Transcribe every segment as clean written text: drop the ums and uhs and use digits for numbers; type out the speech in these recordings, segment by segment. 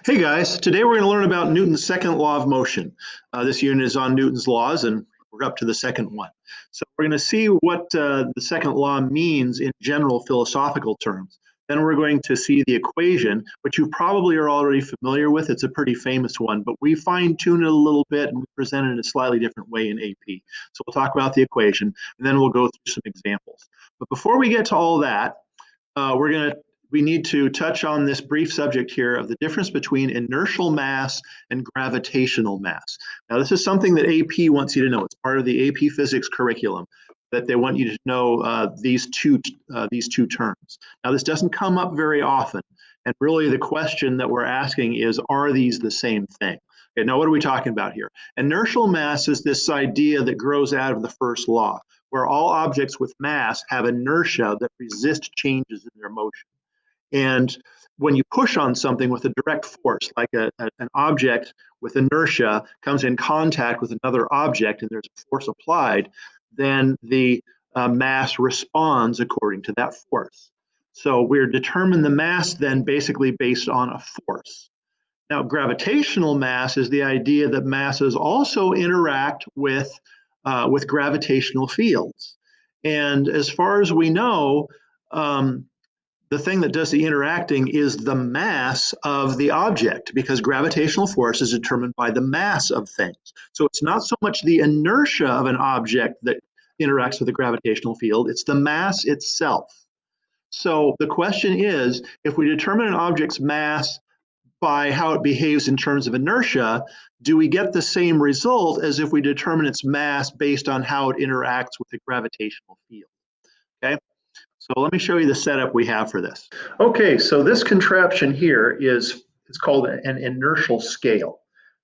Hey guys, today we're going to learn about Newton's second law of motion. This unit is on Newton's laws and we're up to the second one. So we're going to see what the second law means in general philosophical terms. Then we're going to see the equation, which you probably are already familiar with. It's a pretty famous one, but we fine-tune it a little bit and we present it in a slightly different way in AP. So we'll talk about the equation and then we'll go through some examples. But before we get to all that, we need to touch on this brief subject here of the difference between inertial mass and gravitational mass. Now, this is something that AP wants you to know. It's part of the AP physics curriculum that they want you to know these two terms. Now, this doesn't come up very often, and really the question that we're asking is, are these the same thing? Okay, now what are we talking about here? Inertial mass is this idea that grows out of the first law, where all objects with mass have inertia that resist changes in their motion. And when you push on something with a direct force, like an object with inertia comes in contact with another object and there's a force applied, then the mass responds according to that force. So we're determining the mass then basically based on a force. Now, gravitational mass is the idea that masses also interact with gravitational fields. And as far as we know, the thing that does the interacting is the mass of the object, because gravitational force is determined by the mass of things. So it's not so much the inertia of an object that interacts with the gravitational field, it's the mass itself. So the question is, if we determine an object's mass by how it behaves in terms of inertia, do we get the same result as if we determine its mass based on how it interacts with the gravitational field? Okay. So let me show you the setup we have for this. Okay, so this contraption here it's called an inertial scale.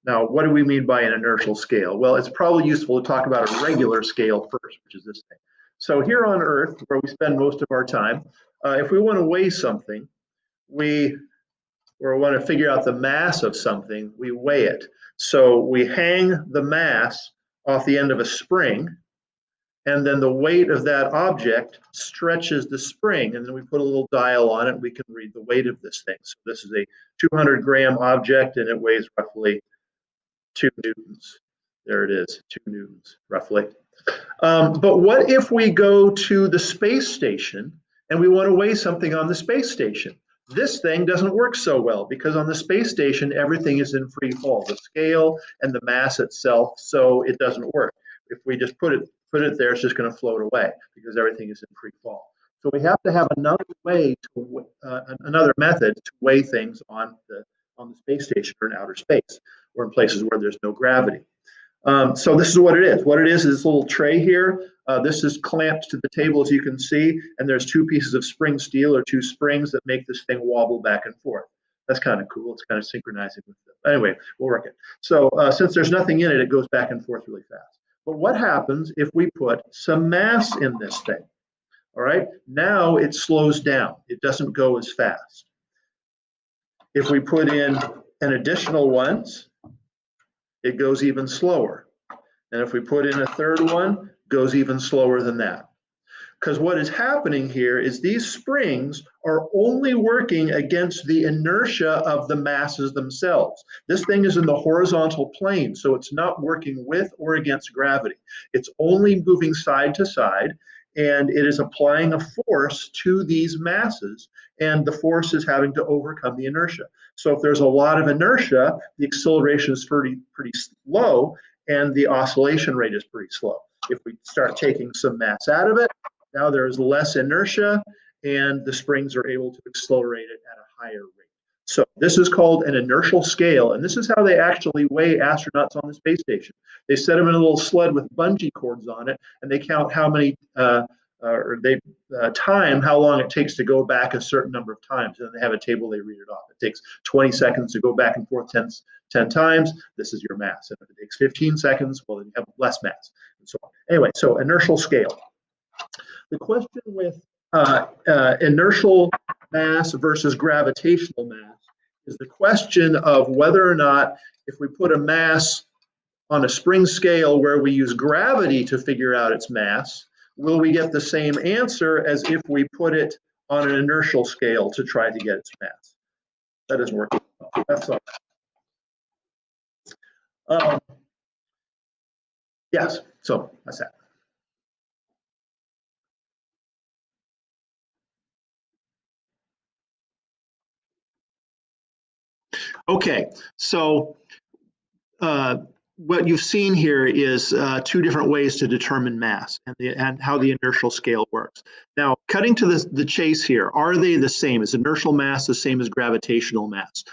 Now, what do we mean by an inertial scale? Well, it's probably useful to talk about a regular scale first, which is this thing. So here on Earth, where we spend most of our time, if we want to weigh something, or want to figure out the mass of something, we weigh it. So we hang the mass off the end of a spring, and then the weight of that object stretches the spring, and then we put a little dial on it, and we can read the weight of this thing. So this is a 200-gram object, and it weighs roughly 2 newtons. There it is, 2 newtons, roughly. But what if we go to the space station, and we want to weigh something on the space station? This thing doesn't work so well, because on the space station, everything is in free fall, the scale and the mass itself, so it doesn't work. If we just put it there, it's just going to float away because everything is in free fall. So we have to have another way another method to weigh things on the space station or in outer space, or in places where there's no gravity. So this is what it is. What it is this little tray here. This is clamped to the table, as you can see, and there's 2 pieces of spring steel, or 2 springs that make this thing wobble back and forth. That's kind of cool. It's kind of synchronizing with it. Anyway, we'll work it. So since there's nothing in it, it goes back and forth really fast. But what happens if we put some mass in this thing? All right, now it slows down. It doesn't go as fast. If we put in an additional ones, it goes even slower. And if we put in a third one, it goes even slower than that. Because what is happening here is these springs are only working against the inertia of the masses themselves. This thing is in the horizontal plane, so it's not working with or against gravity. It's only moving side to side, and it is applying a force to these masses, and the force is having to overcome the inertia. So if there's a lot of inertia, the acceleration is pretty low, and the oscillation rate is pretty slow. If we start taking some mass out of it, now there's less inertia, and the springs are able to accelerate it at a higher rate. So this is called an inertial scale, and this is how they actually weigh astronauts on the space station. They set them in a little sled with bungee cords on it, and they count how many, time how long it takes to go back a certain number of times, and then they have a table they read it off. It takes 20 seconds to go back and forth 10 times. This is your mass. And if it takes 15 seconds, well, then you have less mass, and so on. Anyway, so inertial scale. The question with inertial mass versus gravitational mass is the question of whether or not, if we put a mass on a spring scale where we use gravity to figure out its mass, will we get the same answer as if we put it on an inertial scale to try to get its mass? That doesn't work. That's all. Um, yes, so that's that. Okay, so what you've seen here is two different ways to determine mass and how the inertial scale works. Now, cutting to the chase here, are they the same? Is inertial mass the same as gravitational mass?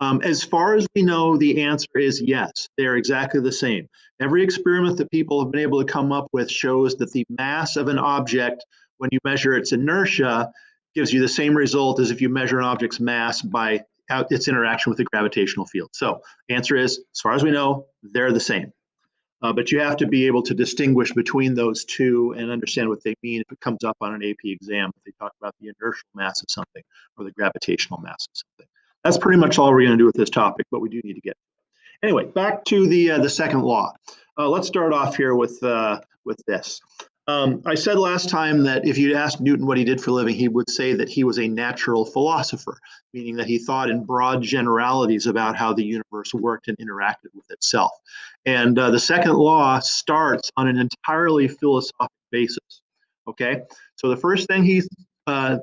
As far as we know, the answer is yes, they're exactly the same. Every experiment that people have been able to come up with shows that the mass of an object, when you measure its inertia, gives you the same result as if you measure an object's mass by its interaction with the gravitational field. So the answer is, as far as we know, they're the same. But you have to be able to distinguish between those two and understand what they mean if it comes up on an AP exam, if they talk about the inertial mass of something or the gravitational mass of something. That's pretty much all we're going to do with this topic, but we do need to get. Anyway, back to the second law. Let's start off here with this. I said last time that if you asked Newton what he did for a living, he would say that he was a natural philosopher, meaning that he thought in broad generalities about how the universe worked and interacted with itself. And the second law starts on an entirely philosophic basis. Okay, so the first thing that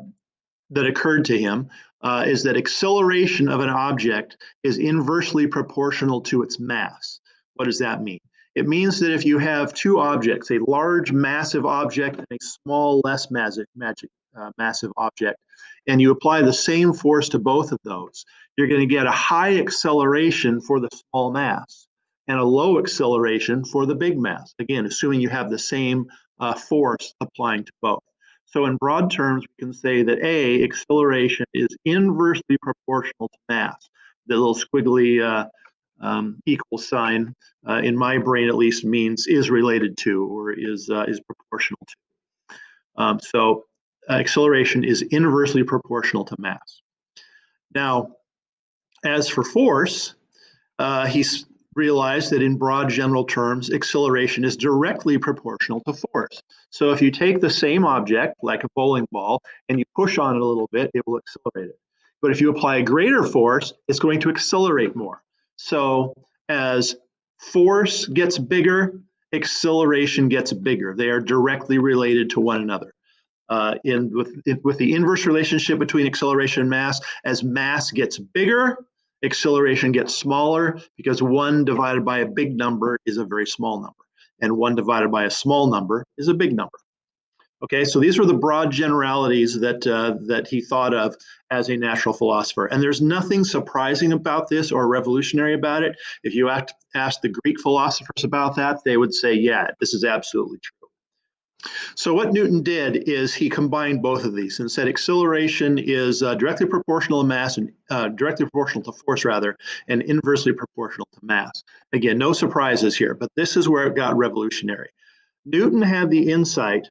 occurred to him is that acceleration of an object is inversely proportional to its mass. What does that mean? It means that if you have two objects, a large massive object and a small less massive object, and you apply the same force to both of those, you're going to get a high acceleration for the small mass and a low acceleration for the big mass. Again, assuming you have the same force applying to both. So in broad terms, we can say that A, acceleration is inversely proportional to mass. The little squiggly equal sign in my brain at least means is related to or is proportional to. So acceleration is inversely proportional to mass. Now, as for force, he's realized that in broad general terms, acceleration is directly proportional to force. So if you take the same object, like a bowling ball, and you push on it a little bit, it will accelerate it. But if you apply a greater force, it's going to accelerate more. So as force gets bigger, acceleration gets bigger. They are directly related to one another. With the inverse relationship between acceleration and mass, as mass gets bigger, acceleration gets smaller because 1 divided by a big number is a very small number, and 1 divided by a small number is a big number. Okay, so these were the broad generalities that he thought of as a natural philosopher. And there's nothing surprising about this or revolutionary about it. If you ask the Greek philosophers about that, they would say, yeah, this is absolutely true. So what Newton did is he combined both of these and said acceleration is directly proportional to mass and directly proportional to force rather, and inversely proportional to mass. Again, no surprises here, but this is where it got revolutionary. Newton had the insight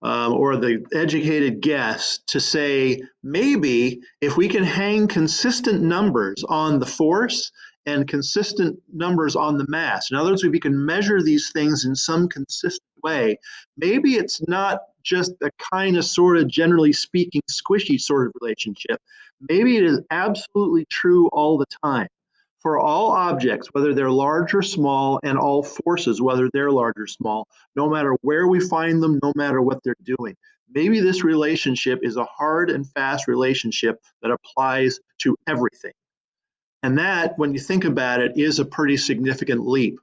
or the educated guess to say maybe if we can hang consistent numbers on the force and consistent numbers on the mass. In other words, if we can measure these things in some consistent way, maybe it's not just a kind of sort of generally speaking squishy sort of relationship. Maybe it is absolutely true all the time for all objects, whether they're large or small, and all forces, whether they're large or small, no matter where we find them, no matter what they're doing. Maybe this relationship is a hard and fast relationship that applies to everything. And that, when you think about it, is a pretty significant leap.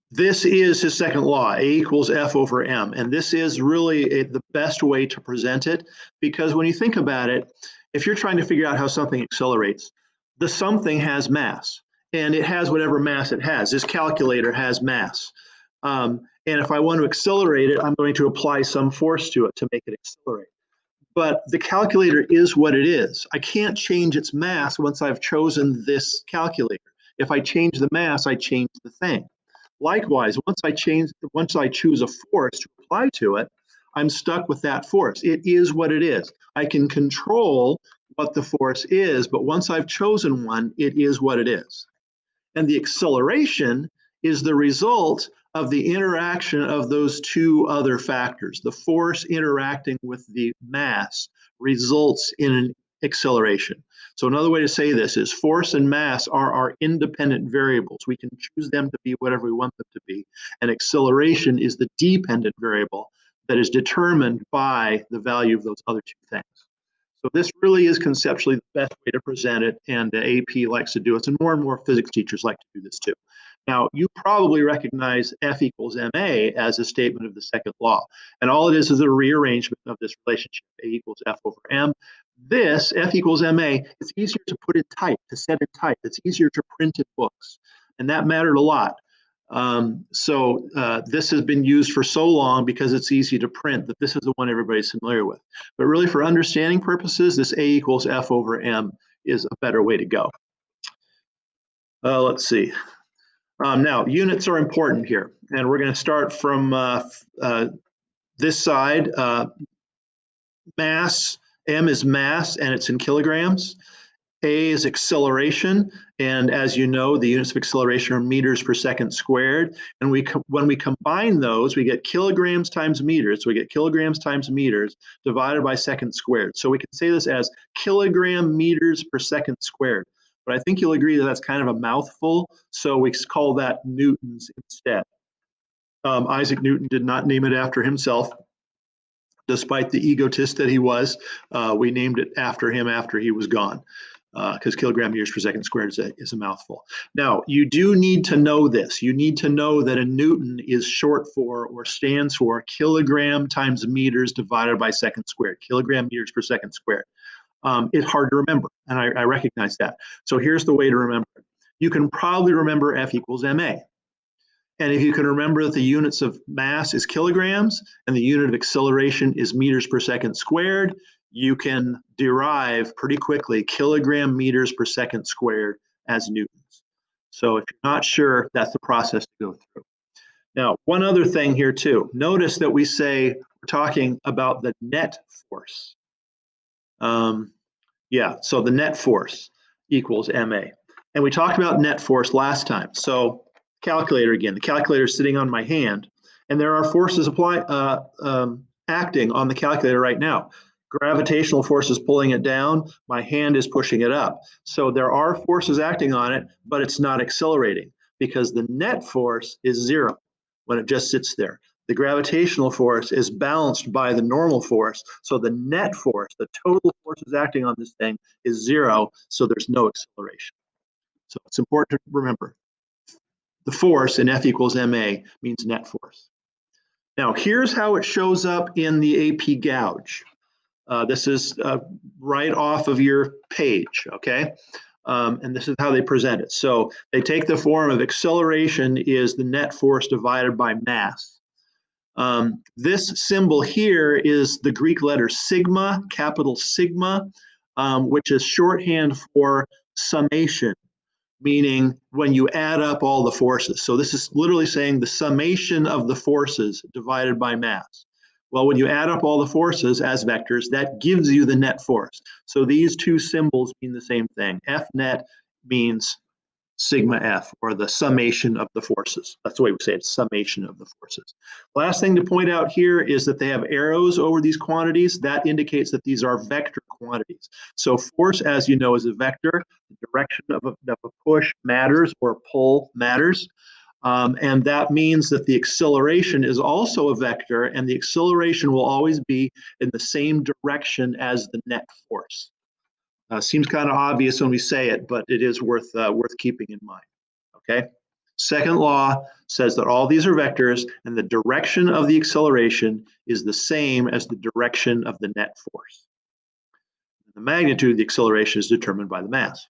This is his second law, A equals F over M. And this is really the best way to present it, because when you think about it, if you're trying to figure out how something accelerates, the something has mass, and it has whatever mass it has. This calculator has mass. And if I want to accelerate it, I'm going to apply some force to it to make it accelerate. But the calculator is what it is. I can't change its mass once I've chosen this calculator. If I change the mass, I change the thing. Likewise, once I choose a force to apply to it, I'm stuck with that force. It is what it is. I can control what the force is, but once I've chosen one, it is what it is. And the acceleration is the result of the interaction of those two other factors. The force interacting with the mass results in an acceleration. So another way to say this is force and mass are our independent variables. We can choose them to be whatever we want them to be. And acceleration is the dependent variable that is determined by the value of those other two things. So this really is conceptually the best way to present it, and the AP likes to do it, and more physics teachers like to do this too. Now, you probably recognize F equals ma as a statement of the second law, and all it is a rearrangement of this relationship, A equals F over m. This, F equals ma, it's easier to put in type, to set in type. It's easier to print in books, and that mattered a lot. This has been used for so long because it's easy to print that this is the one everybody's familiar with. But really for understanding purposes, this A equals F over M is a better way to go. Let's see. Now, units are important here, and we're going to start from this side. Mass, M is mass, and it's in kilograms. A is acceleration, and as you know, the units of acceleration are meters per second squared. And when we combine those, we get kilograms times meters. So we get kilograms times meters divided by second squared. So we can say this as kilogram meters per second squared. But I think you'll agree that that's kind of a mouthful, so we call that newtons instead. Isaac Newton did not name it after himself, despite the egotist that he was. We named it after him after he was gone, because kilogram meters per second squared is a mouthful. Now, you do need to know this. You need to know that a Newton is short for, or stands for, kilogram times meters divided by second squared, kilogram meters per second squared. It's hard to remember, and I recognize that. So here's the way to remember it. You can probably remember F equals ma. And if you can remember that the units of mass is kilograms and the unit of acceleration is meters per second squared, you can derive pretty quickly kilogram meters per second squared as newtons. So if you're not sure, that's the process to go through. Now, one other thing here too. Notice that we say we're talking about the net force. So the net force equals ma. And we talked about net force last time. So calculator again. The calculator is sitting on my hand, and there are forces acting on the calculator right now. Gravitational forces pulling it down. My hand is pushing it up. So there are forces acting on it, but it's not accelerating because the net force is zero when it just sits there. The gravitational force is balanced by the normal force. So the net force, the total forces acting on this thing, is zero. So there's no acceleration. So it's important to remember. The force in F equals ma means net force. Now, here's how it shows up in the AP gouge. This is right off of your page, okay? And this is how they present it. So they take the form of acceleration is the net force divided by mass. This symbol here is the Greek letter sigma, capital sigma, which is shorthand for summation, meaning when you add up all the forces. So this is literally saying the summation of the forces divided by mass. Well, when you add up all the forces as vectors, that gives you the net force. So these two symbols mean the same thing. F net means sigma F, or the summation of the forces. That's the way we say it, summation of the forces. Last thing to point out here is that they have arrows over these quantities. That indicates that these are vector quantities. So force, as you know, is a vector. The direction of a push matters, or pull matters. And that means that the acceleration is also a vector, and the acceleration will always be in the same direction as the net force. Seems kind of obvious when we say it, but it is worth keeping in mind. Okay. Second law says that all these are vectors, and the direction of the acceleration is the same as the direction of the net force. The magnitude of the acceleration is determined by the mass.